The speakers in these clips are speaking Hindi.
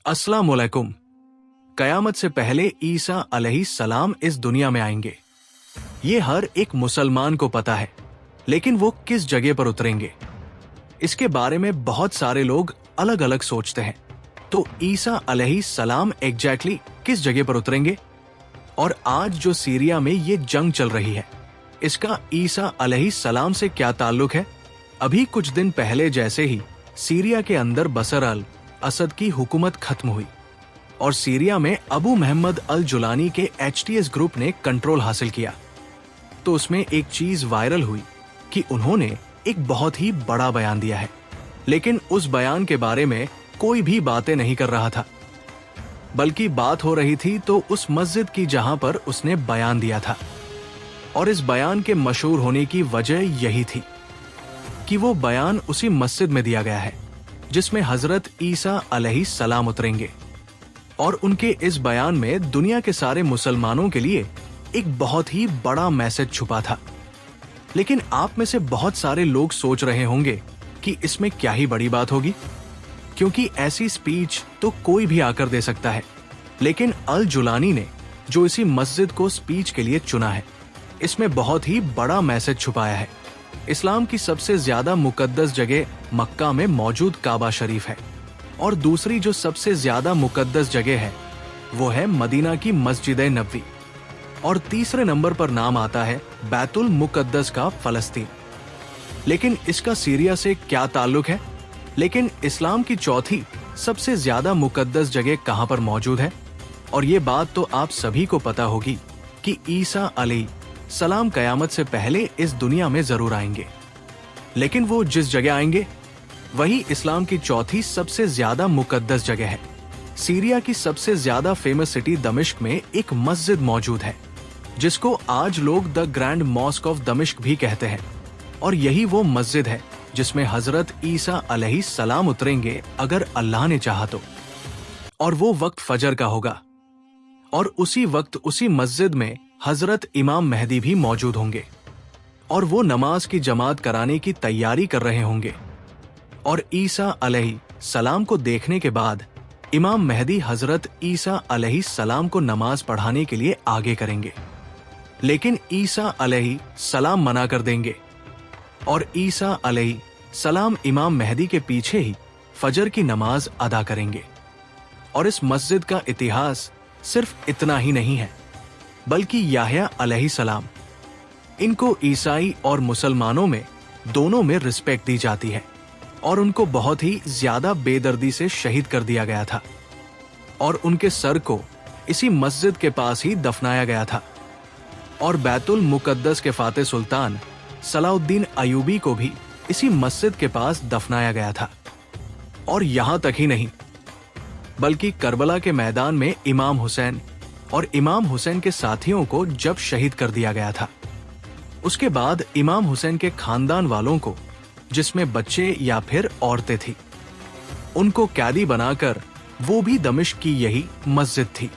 अस्सलाम वालेकुम। कयामत से पहले ईसा अलैहिस्सलाम इस दुनिया में आएंगे। ये हर एक मुसलमान को पता है, लेकिन वो किस जगह पर उतरेंगे, इसके बारे में बहुत सारे लोग अलग अलग सोचते हैं। तो ईसा अलैहिस्सलाम एग्जैक्टली किस जगह पर उतरेंगे? और आज जो सीरिया में ये जंग चल रही है, इसका ईसा अलैहिस्सलाम से क्या ताल्लुक है? अभी कुछ दिन पहले जैसे ही सीरिया के अंदर बशर अल असद की हुकूमत खत्म हुई और सीरिया में अबू मोहम्मद अल जुलानी के HTS ग्रुप ने कंट्रोल हासिल किया, तो उसमें एक चीज वायरल हुई कि उन्होंने एक बहुत ही बड़ा बयान दिया है। लेकिन उस बयान के बारे में कोई भी बातें नहीं कर रहा था, बल्कि बात हो रही थी तो उस मस्जिद की जहां पर उसने बयान दिया था। और इस बयान के मशहूर होने की वजह यही थी कि वो बयान उसी मस्जिद में दिया गया है जिसमें हजरत ईसा अलैहिस्सलाम उतरेंगे। और उनके इस बयान में दुनिया के सारे मुसलमानों के लिए एक बहुत ही बड़ा मैसेज छुपा था। लेकिन आप में से बहुत सारे लोग सोच रहे होंगे कि इसमें क्या ही बड़ी बात होगी, क्योंकि ऐसी स्पीच तो कोई भी आकर दे सकता है। लेकिन अल जुलानी ने जो इसी मस्जिद को स्पीच के लिए चुना है, इसमें बहुत ही बड़ा मैसेज छुपाया है। इस्लाम की सबसे ज्यादा मुकद्दस जगह मक्का में मौजूद काबा शरीफ है, और दूसरी जो सबसे ज्यादा मुकद्दस जगह है वो है मदीना की मस्जिद नबवी, और तीसरे नंबर पर नाम आता है बैतुल मुकद्दस का फलस्तीन। लेकिन इसका सीरिया से क्या ताल्लुक है? लेकिन इस्लाम की चौथी सबसे ज्यादा मुकद्दस जगह कहां पर मौजूद है? और ये बात तो आप सभी को पता होगी कि ईसा अलैहिस्सलाम कयामत से पहले इस दुनिया में जरूर आएंगे। लेकिन वो जिस जगह आएंगे वही इस्लाम की चौथी सबसे ज्यादा मुकद्दस जगह है। सीरिया की सबसे ज्यादा फेमस सिटी दमिश्क में एक मस्जिद मौजूद है जिसको आज लोग द ग्रैंड मॉस्क ऑफ दमिश्क भी कहते हैं। और यही वो मस्जिद है जिसमें हजरत ईसा अलैहिस्सलाम उतरेंगे अगर अल्लाह ने चाहा तो। और वो वक्त फजर का होगा, और उसी वक्त उसी मस्जिद में हजरत इमाम मेहदी भी मौजूद होंगे, और वो नमाज की जमात कराने की तैयारी कर रहे होंगे। और ईसा अलैहिस्सलाम को देखने के बाद इमाम मेहदी हजरत ईसा अलैहिस्सलाम को नमाज पढ़ाने के लिए आगे करेंगे। लेकिन ईसा अलैहिस्सलाम मना कर देंगे, और ईसा अलैहिस्सलाम इमाम मेहदी के पीछे ही फजर की नमाज अदा करेंगे। और इस मस्जिद का इतिहास सिर्फ इतना ही नहीं है, बल्कि याह्या अलैहिस्सलाम, इनको ईसाई और मुसलमानों में दोनों में रिस्पेक्ट दी जाती है, और उनको बहुत ही ज्यादा बेदर्दी से शहीद कर दिया गया था, और उनके सर को इसी मस्जिद के पास ही दफनाया गया था। और बैतुल मुकद्दस के फातेह सुल्तान सलाउद्दीन अयूबी को भी इसी मस्जिद के पास दफनाया गया था। और यहां तक ही नहीं, बल्कि करबला के मैदान में इमाम हुसैन और इमाम हुसैन के साथियों को जब शहीद कर दिया गया था, उसके बाद इमाम हुसैन के खानदान वालों को, जिसमें बच्चे या फिर औरतें थी, उनको कैदी बनाकर वो भी दमिश्क की यही मस्जिद थी।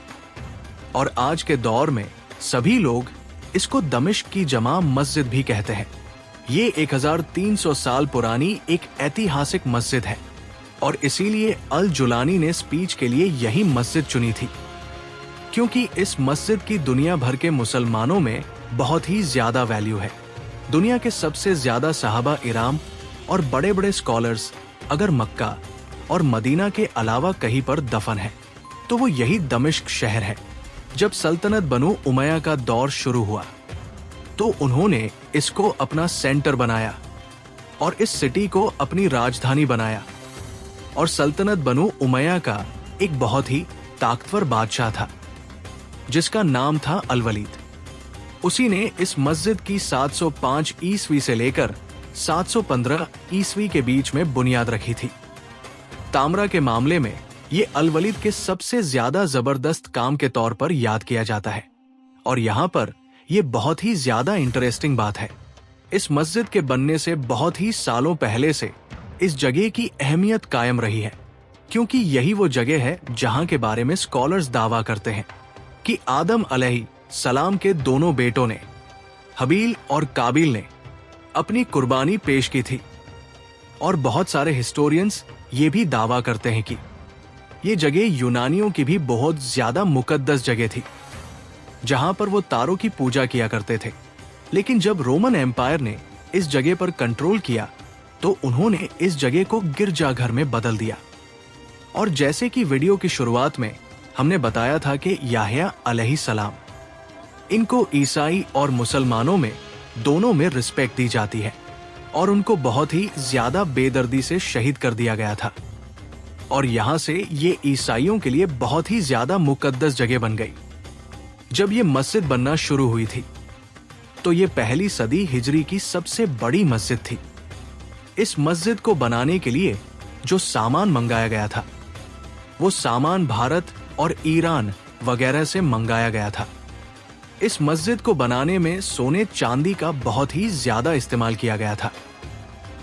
और आज के दौर में सभी लोग इसको दमिश्क की जमा मस्जिद भी कहते हैं। ये 1300 साल पुरानी एक ऐतिहासिक मस्जिद है, और इसीलिए अल जुलानी ने स्पीच के लिए यही मस्जिद चुनी थी, क्योंकि इस मस्जिद की दुनिया भर के मुसलमानों में बहुत ही ज्यादा वैल्यू है। दुनिया के सबसे ज्यादा सहाबा इराम और बड़े बड़े स्कॉलर्स अगर मक्का और मदीना के अलावा कहीं पर दफन है तो वो यही दमिश्क शहर है। जब सल्तनत बनु उमैया का दौर शुरू हुआ तो उन्होंने इसको अपना सेंटर बनाया और इस सिटी को अपनी राजधानी बनाया। और सल्तनत बनु उमैया का एक बहुत ही ताकतवर बादशाह था जिसका नाम था अल वलीद। उसी ने इस मस्जिद की 705 ईस्वी से लेकर 715 ईस्वी के बीच में बुनियाद रखी थी। तामरा के मामले में ये अल वलीद के सबसे ज्यादा जबरदस्त काम के तौर पर याद किया जाता है। और यहाँ पर यह बहुत ही ज्यादा इंटरेस्टिंग बात है, इस मस्जिद के बनने से बहुत ही सालों पहले से इस जगह की अहमियत कायम रही है, क्योंकि यही वो जगह है जहां के बारे में स्कॉलर्स दावा करते हैं कि आदम अलैहिस्सलाम के दोनों बेटों ने, हबील और काबिल ने, अपनी कुर्बानी पेश की थी। और बहुत सारे हिस्टोरियंस ये भी दावा करते हैं कि ये जगह यूनानियों की भी बहुत ज्यादा मुकद्दस जगह थी, जहां पर वो तारों की पूजा किया करते थे। लेकिन जब रोमन एम्पायर ने इस जगह पर कंट्रोल किया तो उन्होंने इस जगह को गिरजाघर में बदल दिया। और जैसे कि वीडियो की शुरुआत में हमने बताया था कि याह्या अलैहिस्सलाम, इनको ईसाई और मुसलमानों में दोनों में रिस्पेक्ट दी जाती है और उनको बहुत ही ज्यादा बेदर्दी से शहीद कर दिया गया था। और यहां से ये ईसाइयों के लिए बहुत ही ज्यादा मुकद्दस जगह बन गई। जब ये मस्जिद बनना शुरू हुई थी तो ये पहली सदी हिजरी की सबसे बड़ी मस्जिद थी। इस मस्जिद को बनाने के लिए जो सामान मंगाया गया था वो सामान भारत और ईरान वगैरह से मंगाया गया था। इस मस्जिद को बनाने में सोने चांदी का बहुत ही ज्यादा इस्तेमाल किया गया था।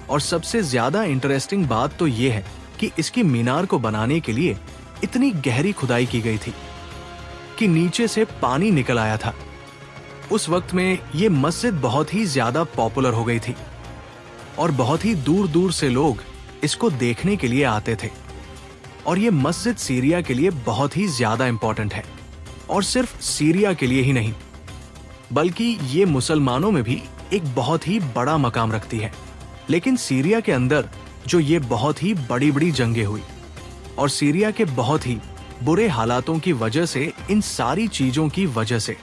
और सबसे ज्यादा इंटरेस्टिंग बात तो ये है कि इसकी मीनार को बनाने के लिए इतनी गहरी खुदाई की गई थी कि नीचे से पानी निकल आया था। उस वक्त में ये मस्जिद बहुत ही ज्यादा पॉपुलर हो गई थी और बहुत ही दूर दूर से लोग इसको देखने के लिए आते थे। और ये मस्जिद सीरिया के लिए बहुत ही ज्यादा इंपॉर्टेंट है, और सिर्फ सीरिया के लिए ही नहीं बल्कि ये मुसलमानों में भी एक बहुत ही बड़ा मकाम रखती है। लेकिन सीरिया के अंदर जो ये बहुत ही बड़ी बड़ी जंगें हुई और सीरिया के बहुत ही बुरे हालातों की वजह से, इन सारी चीजों की वजह से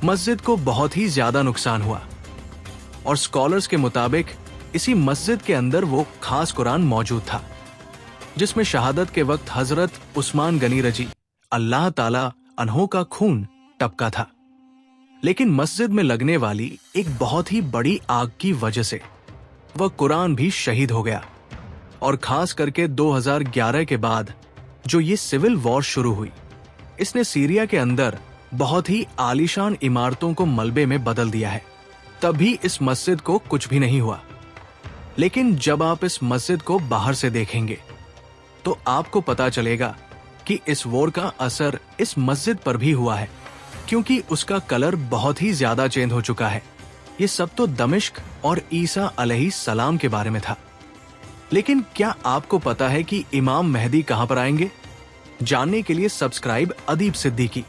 मस्जिद को बहुत ही ज्यादा नुकसान हुआ। और स्कॉलर्स के मुताबिक इसी मस्जिद के अंदर वो खास कुरान मौजूद था जिसमें शहादत के वक्त हजरत उस्मान गनी रजी अल्लाह ताला अन्हो का खून टपका था। लेकिन मस्जिद में लगने वाली एक बहुत ही बड़ी आग की वजह से वह कुरान भी शहीद हो गया। और खास करके 2011 के बाद जो ये सिविल वॉर शुरू हुई, इसने सीरिया के अंदर बहुत ही आलीशान इमारतों को मलबे में बदल दिया है। तभी इस मस्जिद को कुछ भी नहीं हुआ। लेकिन जब आप इस मस्जिद को बाहर से देखेंगे तो आपको पता चलेगा कि इस वॉर का असर इस मस्जिद पर भी हुआ है, क्योंकि उसका कलर बहुत ही ज्यादा चेंज हो चुका है। ये सब तो दमिश्क और ईसा अलैहिस्सलाम के बारे में था। लेकिन क्या आपको पता है कि इमाम मेहदी कहां पर आएंगे? जानने के लिए सब्सक्राइब अदीब सिद्दीकी।